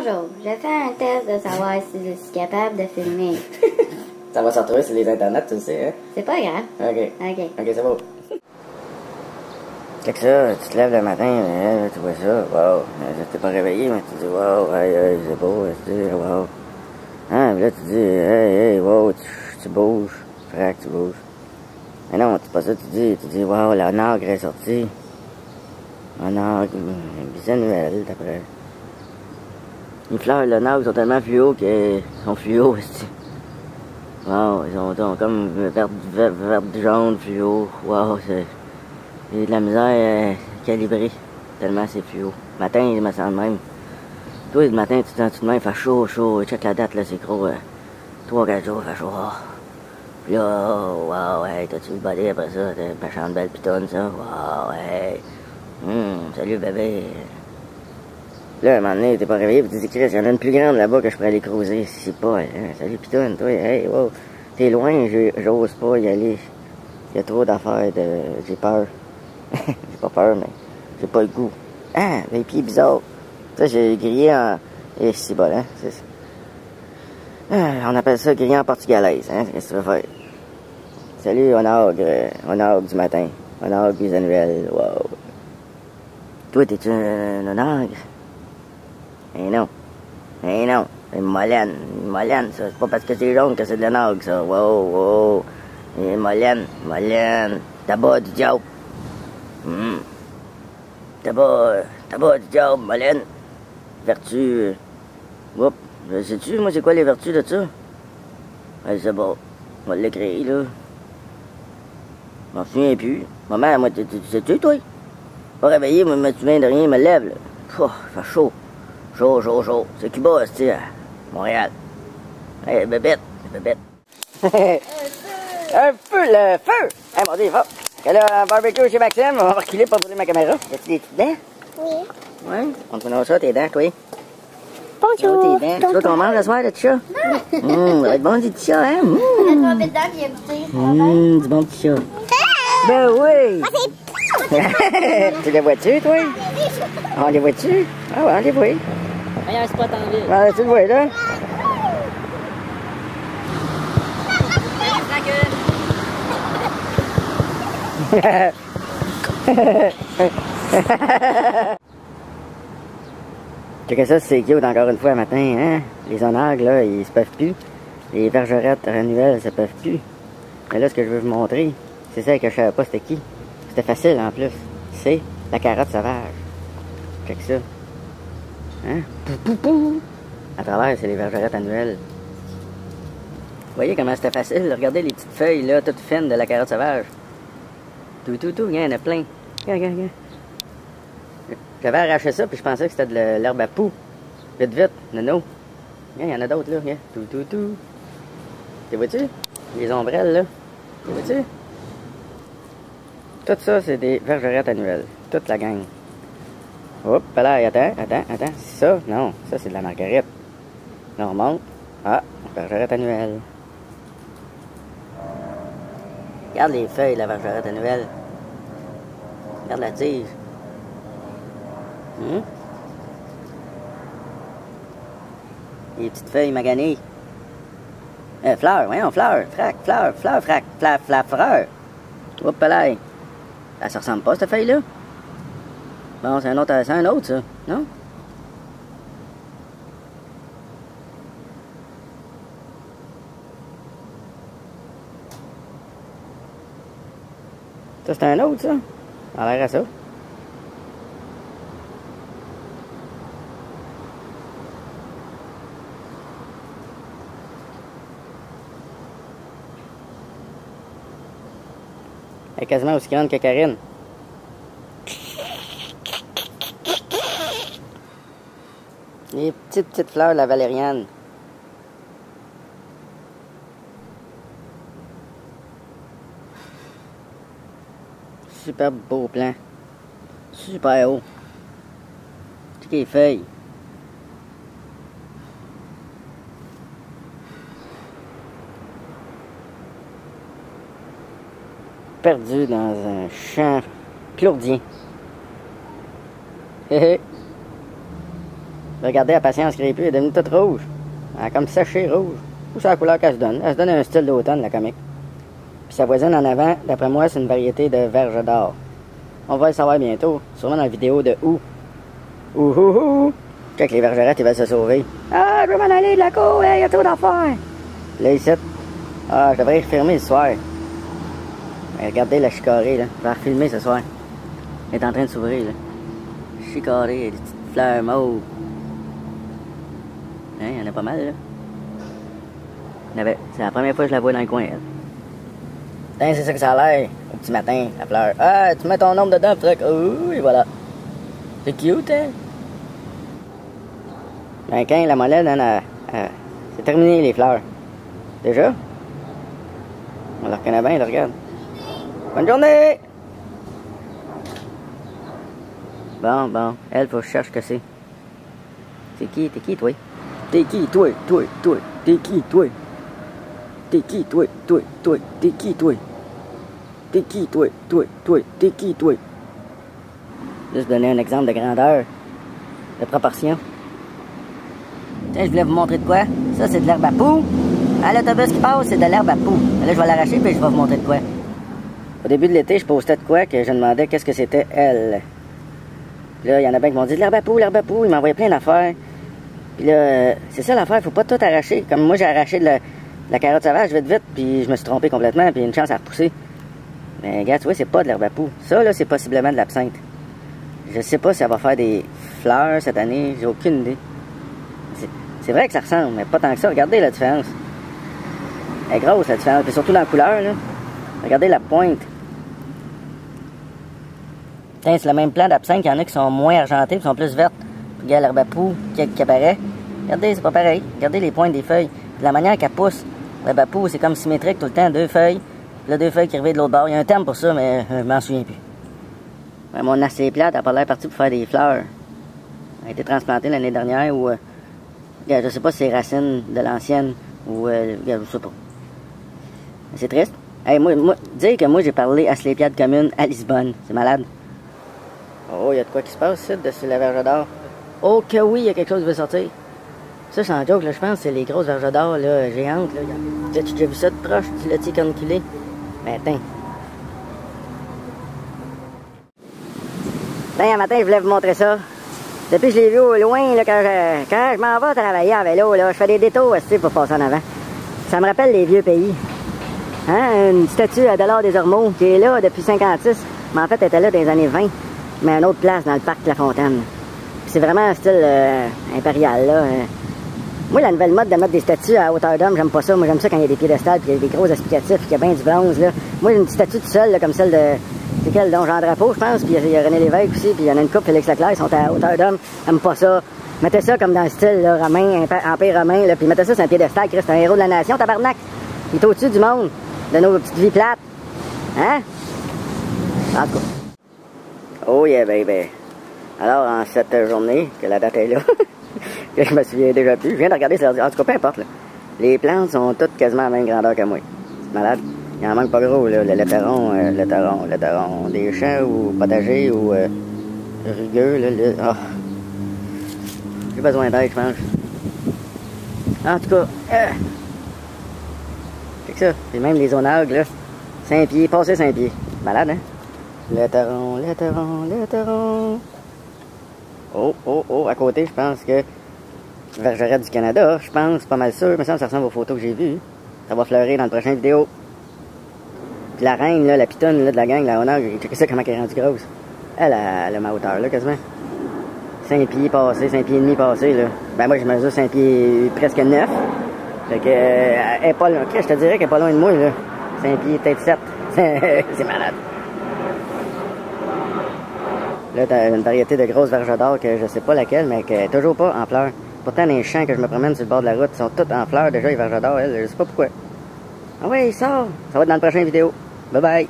Bonjour, je fais un test de savoir si je suis capable de filmer. Ça va se retrouver sur les internets, tu le sais, hein? C'est pas grave. OK. OK. OK, c'est beau. C'est que ça, tu te lèves le matin, là, tu vois ça, wow. T'es pas réveillé, mais tu dis, wow, hey, c'est beau, tu dis, wow. Hein, puis là, tu dis, hey, wow, tu bouges, frac, tu bouges. Mais non, c'est pas ça, tu dis, wow, la nagre est sortie. La nagre, bisannuelle, d'après. Les fleurs, le nagre sont tellement fluo qu'elles sont fluo, aussi. Wow, ils sont comme vert jaune, fluo. Wow, j'ai de la misère à calibrer, tellement c'est fluo. Le matin, je me sens de même. Toi, le matin, tu te sens tout de même, il fait chaud. Check la date, là, c'est gros. 3-4 jours, il fait chaud. Puis là, oh, wow, hey, t'as-tu le body après ça? T'as une méchante belle pitonne, ça? Wow, hey. Salut, bébé. Là, à un moment donné, t'es pas réveillé, puis tu dis, Chris, il y en a une plus grande là-bas que je pourrais aller cruiser. Si pas, hein. Salut, pitonne, toi, hey, wow. T'es loin, j'ose pas y aller. Il y a trop d'affaires, j'ai peur. J'ai pas peur, mais j'ai pas le goût. Ah, les pieds bizarres. Ça, j'ai grillé en... Et c'est bon, hein, c'est ça. Ah, on appelle ça grillé en portugalaise, hein, qu'est-ce que tu veux faire? Salut, onagre du matin. Onagre bisannuelle, wow. Toi, t'es-tu un onagre? Eh non. Eh non. C'est une mollenne, ça. C'est pas parce que c'est jaune que c'est de l'onagre, ça. Wow. Et mollenne. Tabac du diable. Tabac du diable, mollenne. Vertu. Oups. Sais-tu, moi, c'est quoi les vertus de ça? Ouais, c'est bon. On va l'écrire, là. Je m'en souviens plus. Maman, moi, tu sais-tu, toi? Pas réveillé, moi, me souviens de rien, me lève, là. Pouh, il fait chaud. Chaud. C'est Cuba, c'est à Montréal. Hey, bébête. Un feu, le feu! Hey, mon Dieu, fort. Quel barbecue chez Maxime, on va reculer pour brûler ma caméra. As-tu des petites dents? Oui. Ouais? On te montre ça, tes dents, toi. Bonjour. Tes dents. Tu vois qu'on mange le soir, le petit chat? Ça va être bon, du petit chat, hein? On a tombé dedans, puis il a goûté. Du bon petit chat. Ben oui! Tu les vois-tu, toi? On les voit-tu? Ah ouais, on les voit. Il y a un spot en ville. Ah, tu le vois, là? Check ça, c'est cute encore une fois matin, hein? Les onagres, là, ils se peuvent plus. Les bergerettes annuelles, ça peuvent plus. Mais là, ce que je veux vous montrer, c'est celle que je savais pas c'était qui. C'était facile, en plus. C'est la carotte sauvage. Check ça. Hein? Pou. À travers, c'est les bergerettes annuelles. Vous voyez comment c'était facile? Regardez les petites feuilles, là, toutes fines de la carotte sauvage. Tout, il y en a plein. Regarde. J'avais arraché ça, puis je pensais que c'était de l'herbe à poux. Vite, nono. Il y en a d'autres, là. Tout. Tu vois-tu? Les ombrelles, là. Tu vois-tu? Tout ça, c'est des bergerettes annuelles. Toute la gang. Hop, là, attends. Ça, non. Ça, c'est de la marguerite. Là, on remonte. Ah, bergerette annuelle. Regarde les feuilles de la bergerette annuelle. Regarde la tige. Les petites feuilles maganées. Fleurs, voyons, fleurs. Fleurs. Hop là. Ça se ressemble pas, cette feuille-là? Bon, c'est un autre, ça, non? Ça, c'est un autre, ça? Ça a l'air à ça. Elle est quasiment aussi grande que Karine. Les petites fleurs de la valériane. Super beau plan. Super haut. Toutes les feuilles. Perdu dans un champ claudien. Hé hé. Regardez, la patience crépue, elle est devenue toute rouge. Elle a comme séché rouge. Ou c'est la couleur qu'elle se donne. Elle se donne un style d'automne, la comique. Puis sa voisine en avant, d'après moi, c'est une variété de verge d'or. On va le savoir bientôt, sûrement dans la vidéo de Ouh. Ouh. Check, les vergerettes, ils veulent se sauver. Ah, je veux m'en aller de la cour, il y a trop d'affaires. Là, ici. Ah, je devrais y refilmer le soir. Mais regardez la chicorée, là. Je vais la refilmer ce soir. Elle est en train de s'ouvrir, là. Chicorée, des petites fleurs mauves. Hein, il y en a pas mal, là. C'est la première fois que je la vois dans le coin, elle. Tiens, c'est ça que ça a l'air, au petit matin, la fleur. Ah, tu mets ton nombre dedans, puis oh, et voilà. C'est cute, hein? Ben, quand la molette, c'est terminé, les fleurs. Déjà? On la reconnaît bien, elle regarde. Bonne journée! Bon, elle, faut que je cherche que c'est. C'est qui? T'es qui, toi? T'es qui, toi? T'es qui, toi? T'es qui, toi? T'es qui, toi? T'es qui, toi? T'es qui, toi? Juste donner un exemple de grandeur, de proportion. Tiens, je voulais vous montrer de quoi. Ça, c'est de l'herbe à poux. À l'autobus qui passe, c'est de l'herbe à poux. Là, je vais l'arracher, puis je vais vous montrer de quoi. Au début de l'été, je postais de quoi, que je demandais qu'est-ce que c'était elle. Puis là, il y en a bien qui m'ont dit de l'herbe à poux. Ils m'envoyaient plein d'affaires. Puis là, c'est ça l'affaire, faut pas tout arracher. Comme moi, j'ai arraché de la carotte sauvage vite, puis je me suis trompé complètement, puis une chance à repousser. Mais regarde, tu vois, c'est pas de l'herbe à poux. Ça, là, c'est possiblement de l'absinthe. Je sais pas si ça va faire des fleurs cette année, j'ai aucune idée. C'est vrai que ça ressemble, mais pas tant que ça. Regardez la différence. Elle est grosse, la différence. Puis surtout dans la couleur, là. Regardez la pointe. Tiens, c'est le même plan d'absinthe. Il y en a qui sont moins argentées, qui sont plus vertes. Puis regarde l'herbe à poux qui apparaît. Regardez, c'est pas pareil. Regardez les pointes des feuilles. Puis la manière qu'elle pousse. L'herbe à poux, c'est comme symétrique tout le temps. 2 feuilles. Puis là, 2 feuilles qui arrivent de l'autre bord. Il y a un terme pour ça, mais je m'en souviens plus. Ouais, mon assez plate, elle a pas l'air partie pour faire des fleurs. Elle a été transplantée l'année dernière ou... je sais pas si c'est racines de l'ancienne ou... je sais pas. C'est triste. Hey, moi, dire que moi, j'ai parlé à Slépiade commune à Lisbonne. C'est malade. Oh, il y a de quoi qui se passe, ici, dessus la verge d'or. Oh, que oui, il y a quelque chose qui veut sortir. Ça, sans joke, là, je pense que c'est les grosses verges d'or, là, géantes, là. Tu as déjà vu ça de proche, du laitier corniculé? Ben, attends. Un matin, je voulais vous montrer ça. Depuis que je l'ai vu au loin, là, quand je m'en vais travailler à vélo, là, je fais des détours aussi pour passer en avant. Ça me rappelle les vieux pays. Hein? Une statue à Dollard des Ormeaux qui est là depuis 56, mais en fait, elle était là dans les années 20, mais à une autre place, dans le parc La Fontaine. C'est vraiment un style impérial, là. Moi, la nouvelle mode de mettre des statues à hauteur d'homme, j'aime pas ça. Moi, j'aime ça quand il y a des piédestals, puis il y a des gros explicatifs, qu'il y a bien du bronze, là. Moi, j'ai une petite statue toute seule, là, comme celle de... C'est quel, donc Jean Drapeau, je pense, puis il y a René Lévesque aussi, puis il y en a une couple, Félix Leclerc, ils sont à hauteur d'homme. J'aime pas ça. Mettez ça comme dans le style là, romain, empire romain, là, puis mettez ça sur un piédestal, Christ, un héros de la nation, tabarnak. Il est au-dessus du monde, de nos petites vies plates. Hein? En tout cas. Oh yeah, baby. Alors, en cette journée, que la date est là, que je me souviens déjà plus, je viens de regarder, en tout cas, peu importe, là. Les plantes sont toutes quasiment à la même grandeur que moi. C'est malade. Il en manque pas gros, là, le laiteron, des champs ou potagers ou rugueux, là, oh. J'ai besoin d'aide, je pense. En tout cas, c'est que ça. Puis même les zonalgues, là, 5 pieds, passé 5 pieds. Malade, hein? Laiteron. Oh, à côté, je pense que Vergerette du Canada, je pense, pas mal sûr, mais ça ressemble aux photos que j'ai vues. Ça va fleurir dans la prochaine vidéo. Puis la reine, là, la pitonne là, de la gang, la honneur, j'ai checké ça comment elle est rendue grosse. Elle a ma hauteur, là, quasiment. 5 pieds passés, 5 pieds et demi passés, là. Ben moi, je mesure 5 pieds presque 9. Fait que, elle est pas loin. Je te dirais qu'elle est pas loin de moi, là. 5 pieds, peut-être 7. C'est malade. Là, t'as une variété de grosses verges d'or que je sais pas laquelle, mais qui est toujours pas en fleurs. Pourtant, dans les champs que je me promène sur le bord de la route, ils sont tous en fleurs déjà, les verges d'or, elles. Je sais pas pourquoi. Ah ouais, il sort. Ça va être dans la prochaine vidéo. Bye bye.